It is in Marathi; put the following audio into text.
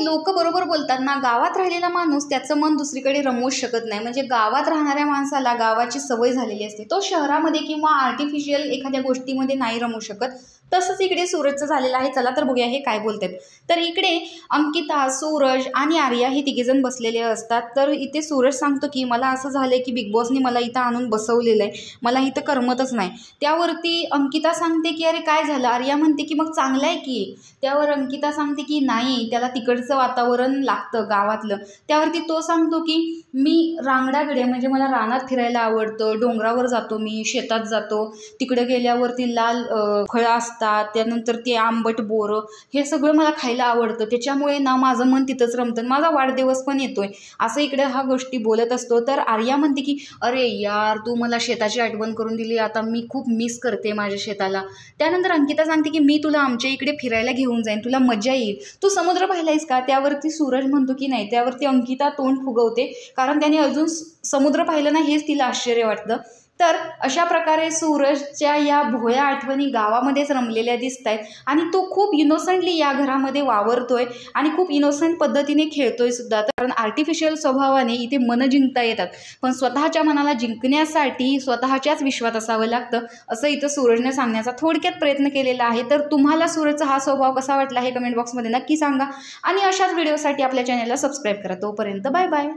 लोक बरोबर बोलतात ना, गावात राहिलेला माणूस त्याचं मन दुसरीकडे रमवूच शकत नाही. म्हणजे गावात राहणाऱ्या माणसाला गावाची सवय झालेली असते, तो शहरामध्ये किंवा आर्टिफिशियल एखाद्या गोष्टीमध्ये नाही रमू शकत. तसंच इकडे सूरजचं झालेलं आहे. चला तर बघूया हे काय बोलतात. तर इकडे अंकिता, सूरज आणि आर्या हे तिघेजण बसलेले असतात. तर इथे सूरज सांगतो की मला असं झालंय की बिग बॉसने मला इथं आणून बसवलेलं आहे, मला इथं करमतच नाही. त्यावरती अंकिता सांगते की अरे काय झालं. आर्या म्हणते की मग चांगलं आहे की. त्यावर अंकिता सांगते की नाही, त्याला तिकडचं वातावरण लागतं गावातलं. त्यावरती तो सांगतो की मी रांगडागडे, म्हणजे मला रानात फिरायला आवडतं, डोंगरावर जातो, मी शेतात जातो, तिकडे गेल्यावरती लाल फळं असतात, त्यानंतर ते आंबट बोरं, हे सगळं मला खायला आवडतं, त्याच्यामुळे ना माझं मन तिथंच रमतं, माझा वाढदिवस पण येतोय, असं इकडे हा गोष्टी बोलत असतो. तर आर्या म्हणते की अरे यार, तू मला शेताची आठवण करून दिली, आता मी खूप मिस करते माझ्या शेताला. त्यानंतर अंकिता सांगते की मी तुला आमच्या इकडे फिरायला घेऊन जाईन, तुला मजा येईल, तू समुद्र पाहिलायस का. त्यावरती सूरज म्हणतो की नाही. त्यावरती अंकिता तोंड फुगवते, कारण त्याने अजून समुद्र पाहिलं नाही हेच तिला आश्चर्य वाटतं. तर अशा प्रकारे सूरजच्या या भोळ्या आठवणी गावामध्येच रमलेल्या दिसत आहेत आणि तो खूप इनोसंटली या घरामध्ये वावरतोय आणि खूप इनोसंट पद्धतीने खेळतोय सुद्धा. कारण आर्टिफिशियल स्वभावाने इथे मन जिंकता येतात, पण स्वतःच्या मनाला जिंकण्यासाठी स्वतःच्याच विश्वात असावं लागतं, असं इथं सूरजने सांगण्याचा थोडक्यात प्रयत्न केलेला आहे. तर तुम्हाला सूरजचा हा स्वभाव कसा वाटला हे कमेंट बॉक्समध्ये नक्की सांगा आणि अशाच व्हिडिओसाठी आपल्या चॅनलला सबस्क्राईब करा. तोपर्यंत बाय बाय.